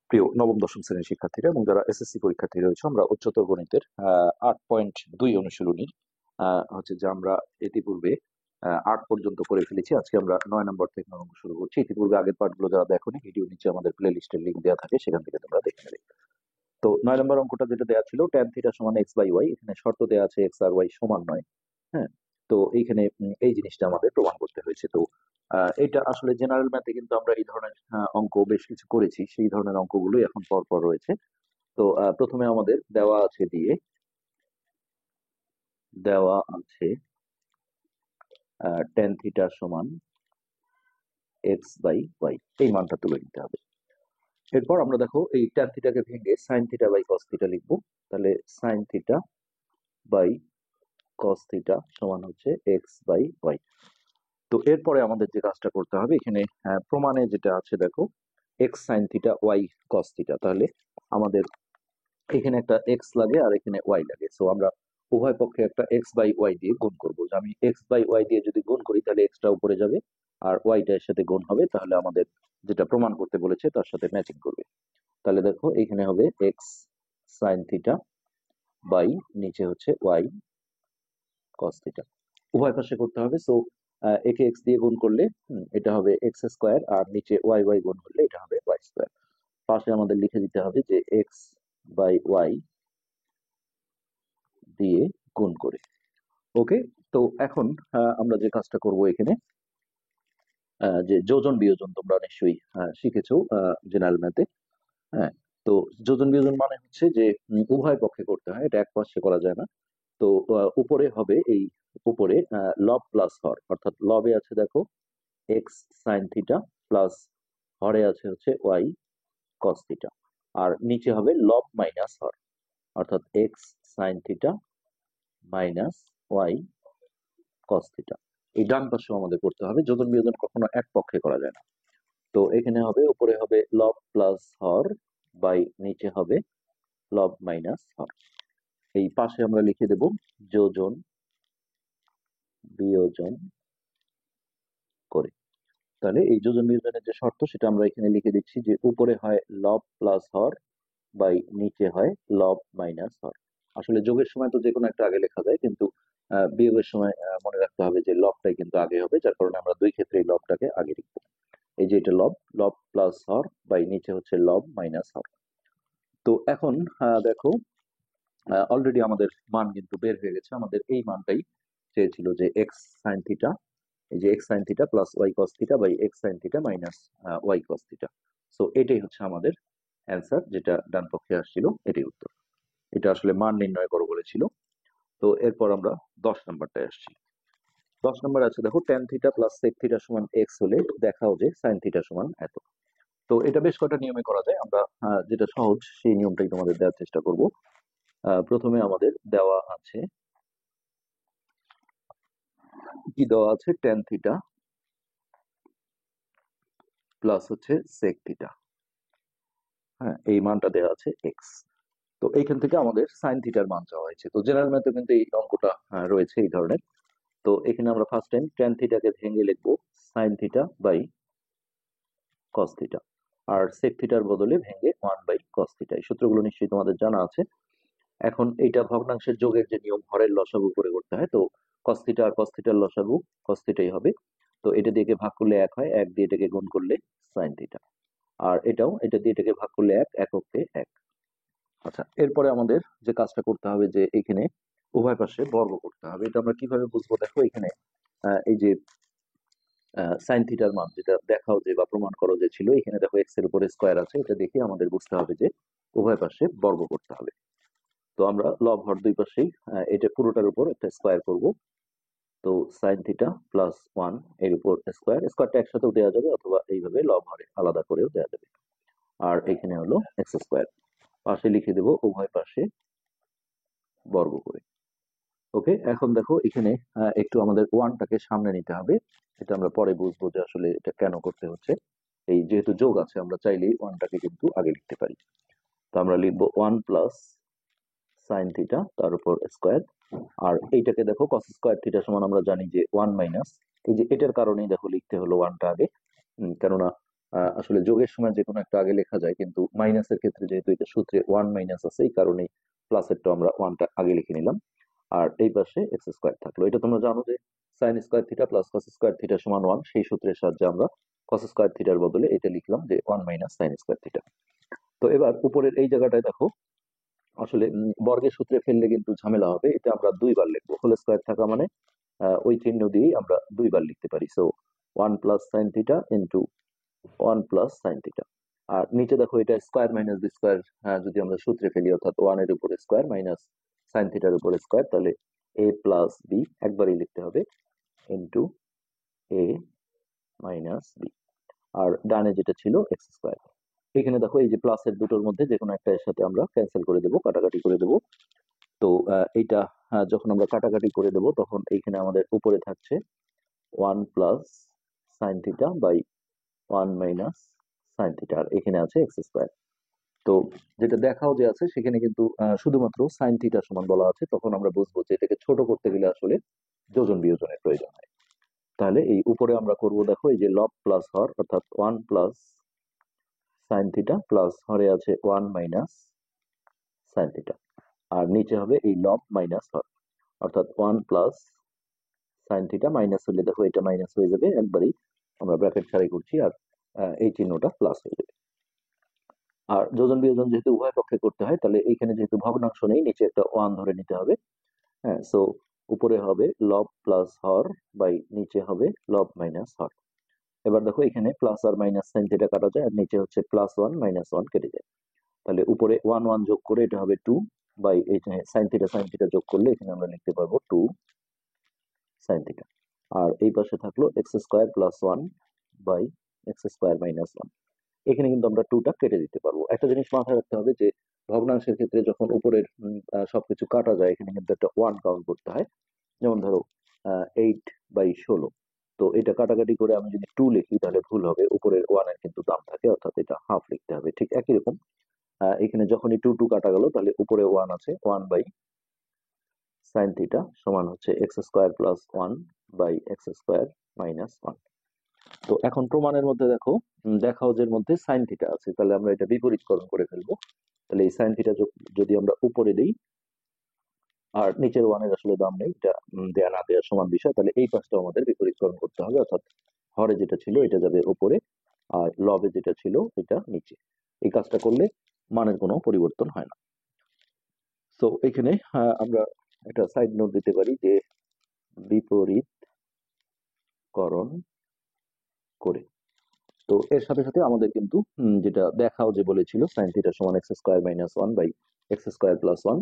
প্রিয় নবম দশম শ্রেণীর শিক্ষার্থীরা এবং যারা এসএসসি পরীক্ষার্থী রয়েছে, আমরা উচ্চতর গণিতের 8.2 অনুশীলনীর হচ্ছে যে আমরা ইতিপূর্বে 8 পর্যন্ত করে ফেলেছি। আজকে আমরা 9 নম্বর থেকে 9 অঙ্ক শুরু করছি। ইতিপূর্বে আগের পার্টগুলো যারা দেখোনি, ভিডিও নিচে আমাদের প্লে লিস্টের লিঙ্ক দেওয়া থাকে, সেখান থেকে তোমরা দেখে নেবে। তো 9 নম্বর অঙ্কটা যেটা দেওয়া ছিল, tan থিটা সমান এক্স বাই ওয়াই, এখানে শর্ত দেওয়া আছে এক্স আর ওয়াই সমান নয়। হ্যাঁ, তো এইখানে এই জিনিসটা আমাদের প্রমাণ করতে হয়েছে। তো এটা আসলে জেনারেল ম্যাথে কিন্তু আমরা এই ধরনের অঙ্ক বেশ কিছু করেছি, সেই ধরনের অঙ্কগুলোই এখন পর রয়েছে। তো প্রথমে আমাদের দেওয়া আছে tan থিটা সমান এক্স বাই ওয়াই, এই মানটা তুলে নিতে হবে। এরপর আমরা দেখো এই tan থিটাকে ভেঙে sine theta by cos theta লিখবো। তাহলে sine theta by cos theta সমান হচ্ছে এক্স বাই ওয়াই। তো এরপরে আমাদের যে কাজটা করতে হবে, এখানে প্রমাণে যেটা আছে দেখো, x sine theta y cos theta, তাহলে আমাদের এখানে একটা এক্স লাগে আর এখানে ওয়াই লাগে। সো আমরা উভয় পক্ষে একটা এক্স বাই ওয়াই দিয়ে গুণ করবো। যে আমি এক্স বাই ওয়াই দিয়ে যদি গুণ করি, তাহলে এক্সটা উপরে যাবে আর ওয়াইটা এর সাথে গুণ হবে, তাহলে আমাদের যেটা প্রমাণ করতে বলেছে তার সাথে ম্যাচিং করবে। তাহলে দেখো এখানে হবে এক্স সাইন থিটা বাই নিচে হচ্ছে ওয়াই কস থিটা, উভয় পাশে করতে হবে। সো একে এক্স দিয়ে গুণ করলে এটা হবে এক্স স্কোয়ার, আর নিচে ওয়াই ওয়াই গুণ করলে এটা হবে ওয়াই স্কোয়ার। পাশে আমাদের লিখে দিতে হবে যে এক্স বাই ওয়াই দিয়ে গুণ করে। ওকে, তো এখন আমরা যে কাজটা করব এখানে, যে যোজন বিয়োজন তোমরা নিশ্চয়ই শিখেছো জেনারেল ম্যাথে। হ্যাঁ, তো যোজন বিয়োজন মানে হচ্ছে যে উভয় পক্ষে করতে হয়, এটা এক পাশে করা যায় না। তো উপরে হবে এই উপরে লব প্লাস হর, অর্থাৎ লবে আছে দেখো এক্স সাইন থিটা প্লাস হরে আছে হচ্ছে ওয়াই কস থিটা, আর নিচে হবে লব মাইনাস হর, অর্থাৎ x sine theta minus y cos theta. এই ডান পাশে আমাদের করতে হবে, যোজন বিয়োজন কখনো এক পক্ষে করা যায় না। তো এখানে হবে উপরে হবে লব প্লাস হর বাই নিচে হবে লব মাইনাস হর। এই পাশে আমরা লিখে দেব যোজন বিয়োজন করে। তাহলে এই যোজন বিয়োজনের যে শর্ত, সেটা আমরা এখানে লিখে দিচ্ছি যে উপরে হয় লব প্লাস হর বাই নিচে হয় লব মাইনাস হর। আসলে যোগের সময় তো যে কোনো একটা আগে লেখা যায়, কিন্তু বিয়োগের সময় মনে রাখতে হবে যে লবটাই কিন্তু আগে হবে, যার কারণে আমরা দুই ক্ষেত্রে লবটাকে আগে লিখবো। এই যে এটা লব, লব প্লাস হর বাই নিচে হচ্ছে লব মাইনাস হর। তো এখন দেখো অলরেডি আমাদের মান কিন্তু বের হয়ে গেছে। আমাদের এই মানটাই চেয়েছিল, যে এক্স সাইন থিটা, এই যে x sine theta plus y cos theta by x sine theta minus y cos theta. So এটাই হচ্ছে আমাদের অ্যান্সার, যেটা ডান পক্ষে আসছিল, এটাই উত্তর। এটা আসলে মান নির্ণয় করো বলেছিল। তো এরপর আমরা 10 নাম্বারটায় আসছি। 10 নাম্বার আছে দেখো, tan theta plus sec theta সমান এক্স হলে দেখাও যে সাইন থিটা সমান এত। তো এটা বেশ কয়টা নিয়মে করা যায়, আমরা যেটা সহজ সেই নিয়মটাই তোমাদের দেওয়ার চেষ্টা করব। প্রথমে আমাদের দেওয়া আছে, কি দেওয়া আছে, ট্যান থিটা প্লাস হচ্ছে সেক থিটা। হ্যাঁ, এই মানটা দেওয়া আছে এক্স। তো এইখান থেকে আমাদের সাইন থিটার মান চাওয়া হয়েছে। তো জেনারেল ম্যাথে কিন্তু এই অঙ্কটা রয়েছে এই ধরনের। তো এখানে আমরা ফার্স্ট টাইম ট্যান থিটাকে ভেঙে লিখবো sine theta by cos theta, আর সেক থিটার বদলে ভেঙে 1 বাই কস থিটা। এই সূত্রগুলো নিশ্চয়ই তোমাদের জানা আছে। এখন এইটা ভগ্নাংশের যোগের যে নিয়ম, হরের লসাগু করে করতে হয়। তো কস থিটা আর কস থিটার লসাগু কস থিটাই হবে। তো এটা দিয়ে ভাগ করলে 1 হয়, 1 দিয়ে এটাকে গুণ করলে সাইন থিটা, আর এটাও এটা দিয়ে এটাকে ভাগ করলে 1, এককে 1। আচ্ছা, এরপরে আমাদের যে কাজটা করতে হবে, যে এখানে উভয় পাশে বর্গ করতে হবে। এটা আমরা কিভাবে বুঝবো, দেখো এখানে এই যে সাইন থিটার মান যেটা দেখাও যে বা প্রমাণ করো যে ছিল, এখানে দেখো এক্স এর উপরে স্কোয়ার আছে, এটা দেখে আমাদের বুঝতে হবে যে উভয় পাশে বর্গ করতে হবে। তো আমরা লব হর দুই পাশেই এটা পুরোটার উপর একটা স্কোয়ার করব। তো সাইন থিটা প্লাস 1 এর উপর স্কোয়ার, স্কোয়ারটা একসাথেও দেওয়া যাবে, অথবা এইভাবে লব হরে আলাদা করেও দেওয়া যাবে। আর এখানে হলো এক্স স্কোয়ার, পাশে লিখে দেব উভয় পাশে বর্গ করে। ওকে, এখন দেখো এখানে একটু আমাদের ওয়ানটাকে সামনে নিতে হবে। এটা আমরা পরে বুঝবো যে আসলে এটা কেন করতে হচ্ছে। এই যেহেতু যোগ আছে, আমরা চাইলেই ওয়ানটাকে কিন্তু আগে লিখতে পারি। তো আমরা লিখবো 1 প্লাস সাইন থিটা তার উপর স্কোয়ার, আর এইটাকে দেখো কস স্কোয়ার থিটা সমান আমরা জানি যে 1 মাইনাস, এই যে এটার কারণেই দেখো লিখতে হলো ওয়ানটা আগে, কেননা আসলে যোগের সময় যে কোনো একটা আগে লেখা যায়, কিন্তু মাইনাসের ক্ষেত্রে যেহেতু এটা সূত্রে ওয়ান মাইনাস আছে, এই কারণেই প্লাসেরটা আমরা ওয়ানটা আগে লিখে নিলাম। আর এই পাশে এক্স স্কোয়ার থাকলো। এটা তোমরা জানো যে sign square theta plus cos square theta সমান ওয়ান, সেই সূত্রের সাহায্যে আমরা কস স্কোয়ার থিটার বদলে এটা লিখলাম যে one minus sine square theta. তো এবার উপরের এই জায়গাটায় দেখো, আসলে বর্গের সূত্রে ফেললে কিন্তু ঝামেলা হবে, এটা আমরা দুইবার লিখবো। হোল স্কোয়ার থাকা মানে ওই চিহ্ন দিয়েই আমরা দুইবার লিখতে পারি। So one plus sine theta into one plus sine theta. আর নিচে দেখো এটা স্কোয়ার মাইনাস বি স্কোয়ার, যদি আমরা সূত্রে ফেলি, অর্থাৎ ওয়ান এর উপরে স্কোয়ার মাইনাস সাইন থিটার উপরে স্কোয়ার, তাহলে এ প্লাস বি একবারই লিখতে হবে ইন্টু এ মাইনাস বি। আর ডানে যেটা ছিল এক্স স্কোয়ার। এখানে দেখো এই যে প্লাসের দুটোর মধ্যে যে কোনো একটা এর সাথে আমরা ক্যান্সেল করে দেবো, কাটাকাটি করে দেবো। তো এইটা যখন আমরা কাটাকাটি করে দেবো, তখন এইখানে আমাদের উপরে থাকছে one plus sine theta by one minus sine theta, আর এখানে আছে এক্স স্কোয়ার। তো যেটা দেখাও যে আছে সেখানে কিন্তু শুধুমাত্র সাইন থিটা সমান বলা আছে, তখন আমরা বুঝবো যে এটাকে ছোট করতে গেলে আসলে যোজন বিয়োজনের প্রয়োজন হয়। তাহলে এই উপরে আমরা করব, দেখো এই যে লব প্লাস হর, অর্থাৎ one plus sine theta plus হরে আছে ওয়ান মাইনাস সাইন থিটা, আর নিচে হবে এই লব মাইনাস হর, অর্থাৎ one plus sine theta minus হলে দেখো এটা মাইনাস হয়ে যাবে একবারই, আমরা ব্র্যাকেট ছাড়াই করছি, আর এই চিহ্নটা প্লাস হয়ে যাবে। আর যোজন বিয়োজন যেহেতু উভয় পক্ষে করতে হয়, তাহলে এইখানে যেহেতু ভগ্নাংশ নেই, নিচে একটা ওয়ান ধরে নিতে হবে। হ্যাঁ, সো উপরে হবে লব প্লাস হর বাই নিচে হবে লব মাইনাস হর। এবার দেখো এখানে প্লাস আর মাইনাস সাইন থিটা কাটা যায়, আর নিচে হচ্ছে প্লাস ওয়ান মাইনাস ওয়ান কেটে যায়। তাহলে উপরে ওয়ান ওয়ান যোগ করে এটা হবে টু বাই এখানে সাইন থিটা যোগ করলে এখানে আমরা লিখতে পারবো টু সাইন থিটা। আর এই পাশে থাকলো x square plus one by x square minus one. এখানে কিন্তু আমরা টুটা কেটে দিতে পারবো। একটা জিনিস মাথায় রাখতে হবে যে ভগ্নাংশের ক্ষেত্রে যখন উপরের সবকিছু কাটা যায়, এখানে কিন্তু একটা ওয়ান কাউন্ট করতে হয়। যেমন ধরো 8/16, তো এটা কাটাকাটি করে আমি যদি টু লিখি তাহলে ভুল হবে, উপরের ওয়ান এর কিন্তু দাম থাকে, অর্থাৎ এটা হাফ লিখতে হবে। ঠিক একই রকম এখানে যখনই টু টু কাটা গেল, তাহলে উপরে ওয়ান আছে, ওয়ান বাই সাইন থিটা সমান হচ্ছে x square plus one by x square minus one. তো এখন প্রমাণের মধ্যে দেখো, দেখাও যে এর মধ্যে সাইন থিটা আছে, তাহলে আমরা এটা বিপরীতকরণ করে ফেলবো। তাহলে এই সাইন থিটা যদি আমরা উপরে দিই, আর নিচের ওয়ানের আসলে দাম নেই, এটা দেয়া না দেওয়ার সমান বিষয়, তাহলে এই পাশটা আমাদের বিপরীতকরণ করতে হবে, অর্থাৎ হরে যেটা ছিল এটা যাবে উপরে, আর লবে যেটা ছিল এটা নিচে। এই কাজটা করলে মানের কোনো পরিবর্তন হয় না। তো এখানে আমরা একটা সাইড নোট দিতে পারি যে বিপরীতকরণ করে। তো এর সাথে সাথে আমাদের কিন্তু যেটা দেখাও যে বলেছিল সাইন থিটা সমান x square minus one by x square plus one,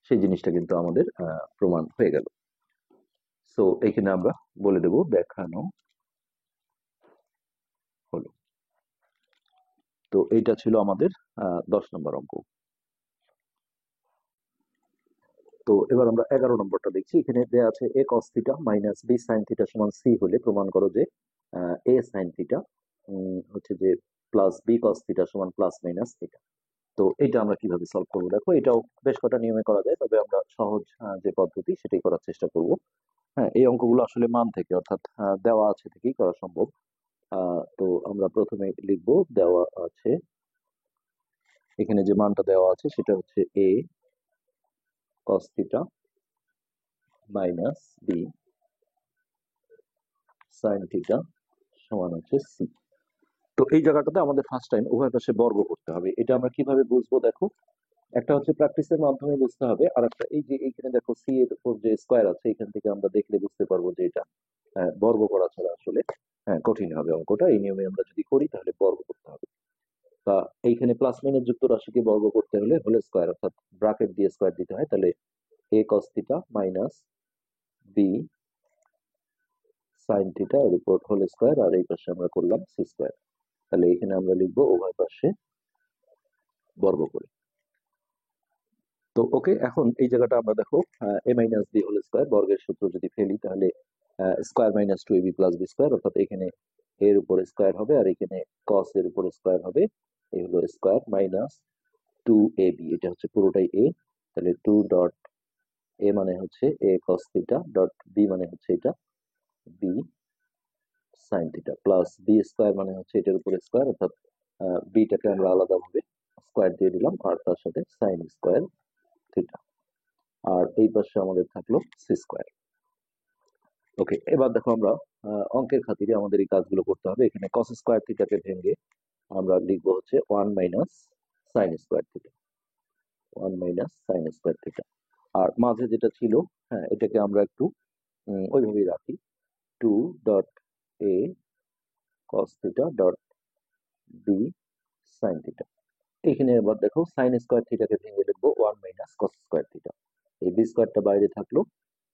সেই জিনিসটা কিন্তু আমাদের প্রমাণ হয়ে গেল। সো এখানে আমরা বলে দেব দেখানো হলো। তো এইটা ছিল আমাদের 10 নম্বর অঙ্ক। তো এবার আমরা 11 নম্বরটা দেখছি। এখানে দেয়া আছে A cos theta minus B sine theta সমান সি হলে প্রমাণ করো যে এ সাইন থিটা হচ্ছে যে প্লাস বি কস থিটা সমান প্লাস মাইনাস থিটা। তো এটা আমরা কিভাবে সলভ করবো, দেখো এটাও বেশ কটা নিয়মে করা যায়, তবে আমরা সহজ যে পদ্ধতি সেটাই করার চেষ্টা করব। হ্যাঁ, এই অঙ্কগুলো আসলে মান থেকে, অর্থাৎ দেওয়া আছে থেকেই করা সম্ভব। তো আমরা প্রথমে লিখবো দেওয়া আছে, এখানে যে মানটা দেওয়া আছে সেটা হচ্ছে A cos theta minus B sine theta সমান হচ্ছে সি। তো এই জায়গাটাতে আমাদের ফার্স্ট টাইম উভয় পাশে বর্গ করতে হবে। এটা আমরা কিভাবে বুঝবো, দেখো একটা হচ্ছে প্র্যাকটিসের মাধ্যমে বুঝতে হবে, আর একটা এই যে এইখানে দেখো সি এর উপর যে স্কোয়ার আছে, এখান থেকে আমরা দেখলে বুঝতে পারবো যে এটা বর্গ করা ছাড়া আসলে কঠিন হবে অঙ্কটা। এই নিয়মে আমরা যদি করি তাহলে বর্গ করতে হবে। তা এইখানে প্লাস মাইনাস যুক্ত রাশিকে বর্গ করতে হলে হোল স্কোয়ার, অর্থাৎ ব্র্যাকেট দিয়ে স্কোয়ার দিতে হয়। তাহলে A cos theta minus B sine theta এর উপর হোল স্কোয়ার, আর এই পাশে আমরা করলাম সি স্কোয়ার। তাহলে এখানে আমরা লিখবো উভয় পাশে বর্গ করে। তো ওকে, এখন এই জায়গাটা আমরা দেখো A minus B whole square বর্গের সূত্র যদি ফেলি, তাহলে square minus two AB plus B square, অর্থাৎ এখানে এর উপর স্কোয়ার হবে আর এখানে কস এর উপর স্কোয়ার হবে। এই হলো square minus two A B, এটা হচ্ছে পুরোটাই এ, তাহলে টু ডট এ মানে হচ্ছে A cos theta dot B মানে হচ্ছে এটা B sine theta plus B square মানে হচ্ছে এটার উপরে স্কোয়ার, অর্থাৎ বিটাকে আমরা আলাদাভাবে স্কোয়ার দিয়ে দিলাম আর তার সাথে সাইন স্কোয়ার থিটা। আর এই পাশে আমাদের থাকলো সি স্কোয়ার। ওকে, এবার দেখো আমরা অঙ্কের খাতিরে আমাদের এই কাজগুলো করতে হবে। এখানে কস স্কোয়ার থিটাকে ভেঙে আমরা লিখবো হচ্ছে 1 minus sine square theta, 1 minus sine square theta. আর মাঝে যেটা ছিল, হ্যাঁ, এটাকে আমরা একটু ওইভাবেই রাখি, 2 dot A cos theta dot B sine theta. এখানে এবার দেখো সাইন স্কোয়ার থিটাকে ভেঙে লিখবো 1 মাইনাস কস স্কোয়ার থিটা। এই বি স্কোয়ারটা বাইরে থাকলো,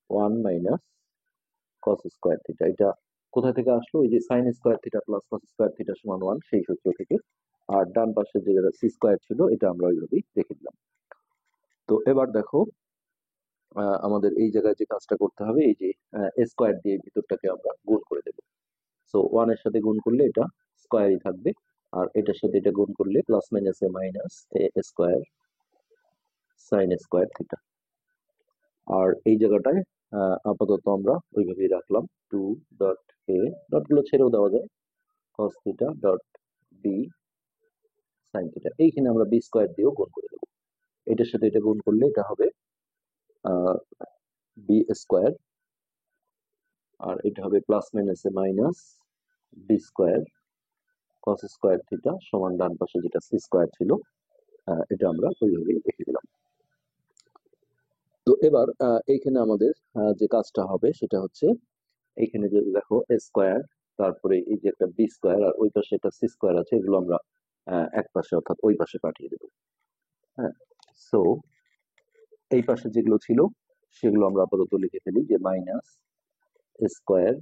1 মাইনাস কস স্কোয়ার থিটা। এটা কোথা থেকে আসলো? এই যে sign square theta plus cos square theta সমান 1, সেই সূত্র থেকে। আর ডান পাশে যে সি স্কোয়ার ছিল এটা আমরা ওইভাবেই রেখে দিলাম। তো এবার দেখো আমাদের এই জায়গায় যে কাজটা করতে হবে, এই যে স্কোয়ার দিয়ে ভিতরটাকে আমরা গুণ করে দেবো। সো 1 এর সাথে গুণ করলে এটা স্কোয়ারই থাকবে, আর এটার সাথে এটা গুণ করলে plus minus A minus A square sine square theta. আর এই জায়গাটায় আপাতত আমরা ওইভাবেই রাখলাম, 2 ডট এ, ডট গুলো ছেড়েও দেওয়া যায়, cos theta dot B sine theta. এইখানে আমরা বি স্কোয়ার দিয়েও গুণ করে দেবো। এটার সাথে এটা গুণ করলে এটা হবে বি স্কোয়ার, আর এটা হবে plus minus A minus B square cos square theta সমান ডান পাশে যেটা সি স্কোয়ার ছিল এটা আমরা ওইভাবেই রেখে দিলাম। তো এবার এইখানে আমাদের যে কাজটা হবে সেটা হচ্ছে, এইখানে যে দেখো স্কোয়ার, তারপরে এই যে একটা বি স্কোয়ার আর ওই পাশে একটা সি স্কোয়ার আছে, এগুলো আমরা এক পাশে অর্থাৎ ওই পাশে পাঠিয়ে দেবো। হ্যাঁ, সো এই পাশে যেগুলো ছিল সেগুলো আমরা আপাতত লিখে ফেলি, যে minus square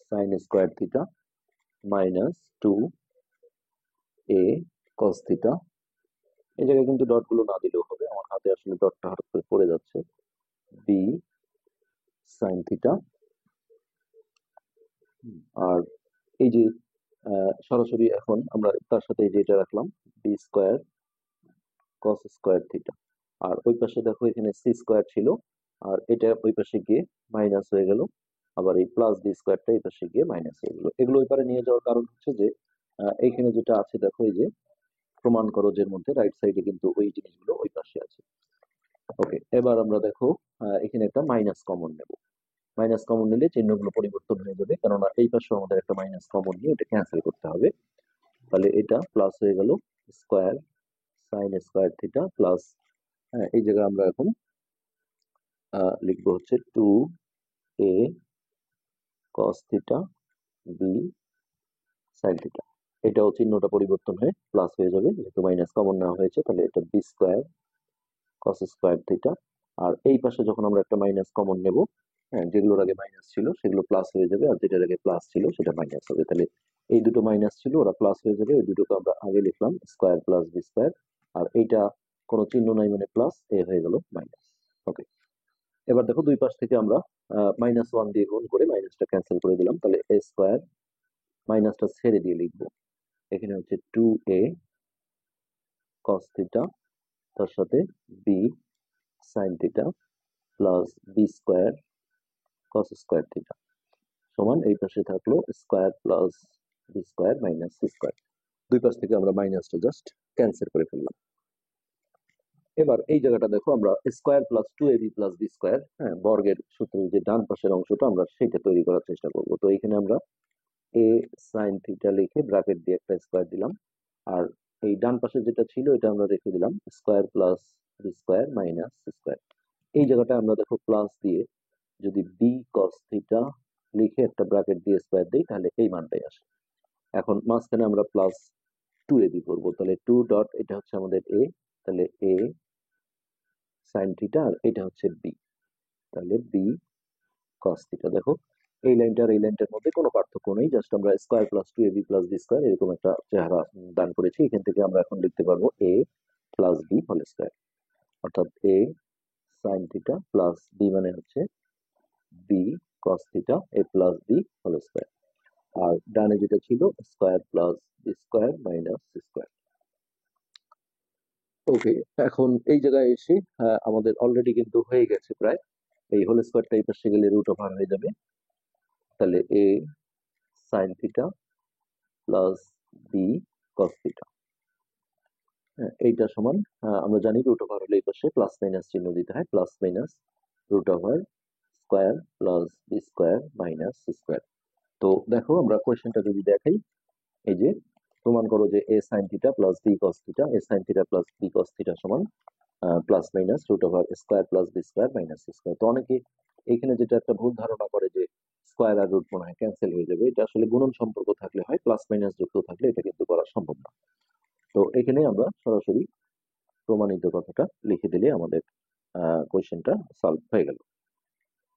sine square theta minus 2 A cos theta. এই জায়গায় কিন্তু ডট গুলো না দিলেও হবে, আমার হাতে আসলে ডটটা হঠাৎ করে পড়ে যাচ্ছে, বি সাইন থিটা। আর এই যে সরাসরি এখন আমরা তার সাথে এই যে এটা রাখলাম, B square cos square theta. আর ওই পাশে দেখো এখানে সি স্কোয়ার ছিল, আর এটা ওই পাশে গিয়ে মাইনাস হয়ে গেল, আবার এই প্লাস বি স্কোয়ারটা এই পাশে গিয়ে মাইনাস হয়ে গেল। এগুলো ওই পারে নিয়ে যাওয়ার কারণ হচ্ছে যে এইখানে যেটা আছে দেখো, এই যে প্রমাণ খরচের মধ্যে রাইট সাইডে কিন্তু ওই জিনিসগুলো ওই পাশে আছে। ওকে, এবার আমরা দেখো এখানে একটা মাইনাস কমন নেব। মাইনাস কমন নিলে চিহ্নগুলো পরিবর্তন হয়ে যাবে, কেননা এই পাশে আমাদের একটা মাইনাস কমন নিয়ে এটা ক্যান্সেল করতে হবে। তাহলে এটা প্লাস হয়ে গেল square sine square theta plus, এই জায়গায় আমরা এখন লিখবো হচ্ছে 2 A cos theta B sine theta. এটাও চিহ্নটা পরিবর্তন হয়ে প্লাস হয়ে যাবে, যেহেতু মাইনাস কমন নেওয়া হয়েছে। তাহলে এটা B square cos square theta. আর এই পাশে যখন আমরা একটা মাইনাস কমন নেব, হ্যাঁ, যেগুলোর আগে মাইনাস ছিল সেগুলো প্লাস হয়ে যাবে, আর যেটার আগে প্লাস ছিল সেটা মাইনাস হবে। তাহলে এই দুটো মাইনাস ছিল, ওরা প্লাস হয়ে যাবে। ওই দুটোকে আমরা আগে লিখলাম স্কোয়ার প্লাস বি স্কোয়ার, আর এইটা কোনো চিহ্ন নাই মানে প্লাস, এ হয়ে গেল মাইনাস। ওকে, এবার দেখো দুই পাশ থেকে আমরা -1 দিয়ে গুণ করে মাইনাসটা ক্যান্সেল করে দিলাম। তাহলে এ স্কোয়ার, মাইনাসটা ছেড়ে দিয়ে লিখবো, এখানে হচ্ছে 2 এ কস থিটা তার সাথে B sine theta plus B square cos square theta সমান, এই পাশে থাকলো square plus B square minus C square. দুই পাশ থেকে আমরা মাইনাসটা জাস্ট ক্যান্সেল করে ফেললাম। এবার এই জায়গাটা দেখো, আমরা square plus 2ab plus B square, হ্যাঁ, বর্গের সূত্রের যে ডান পাশের অংশটা আমরা সেটা তৈরি করার চেষ্টা করব। তো এখানে আমরা এ সাইন থিটা লিখে ব্র্যাকেট দিয়ে একটা স্কোয়ার দিলাম, আর এই ডান পাশে যেটা ছিল এটা আমরা রেখে দিলাম square plus B square minus C square. এই জায়গাটা আমরা দেখো প্লাস দিয়ে যদি বি কস থিটা লিখে একটা ব্র্যাকেট দিয়ে স্কোয়ার দিই, তাহলে এই মানটাই আসে। এখন মাঝখানে আমরা প্লাস 2ab করবো, তাহলে 2 ডট, এটা হচ্ছে আমাদের এ, তাহলে এ সাইন থিটা, আর এটা হচ্ছে বি, তাহলে বি কস থিটা। দেখো এই লাইনটার এই লাইনটার মধ্যে কোনো পার্থক্য নেই, জাস্ট আমরা square plus 2ab plus B square এরকম একটা চেহারা দান করেছি। এখান থেকে আমরা এখন লিখতে পারবো a plus b whole square, অর্থাৎ a sine theta plus b মানে হচ্ছে b cos theta, a plus b whole square. আর ডানে যেটা ছিল square plus B square minus C square. Okay, এখন এই জায়গায় এসে আমাদের অলরেডি কিন্তু হয়ে গেছে প্রায়। এই হোল স্কোয়ারটা এই পাশে গেলে রুট ওভার হয়ে যাবে, তাহলে a sine theta plus B cos theta. এইটা সমান আমরা জানি রুট ওভার হলে এই পাশে প্লাস মাইনাস চিহ্ন দিতে হয়, plus minus root over square plus B square minus C square. তো দেখো আমরা কোয়েশ্চেনটা যদি দেখাই, এই যে প্রমাণ করো যে এ sine theta plus B cos theta, a sine theta plus B cos theta সমান plus minus root over square plus B square minus C square. তো অনেকে এখানে যেটা একটা ভুল ধারণা করে যে স্কোয়ার আর রুট মনে হয় ক্যান্সেল হয়ে যাবে, এটা আসলে গুণন সম্পর্ক থাকলে হয়, প্লাস মাইনাস যুক্ত থাকলে এটা কিন্তু করা সম্ভব না। তো এখানে আমরা সরাসরি প্রমাণিত কথাটা লিখে দিলে আমাদের কোয়েশ্চেনটা সলভ হয়ে গেল।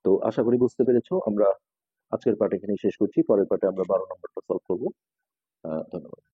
তো আশা করি বুঝতে পেরেছো। আমরা আজকের পার্ট এখানে শেষ করছি, পরের পার্টে আমরা 12 নম্বরটা সলভ করবো। ধন্যবাদ।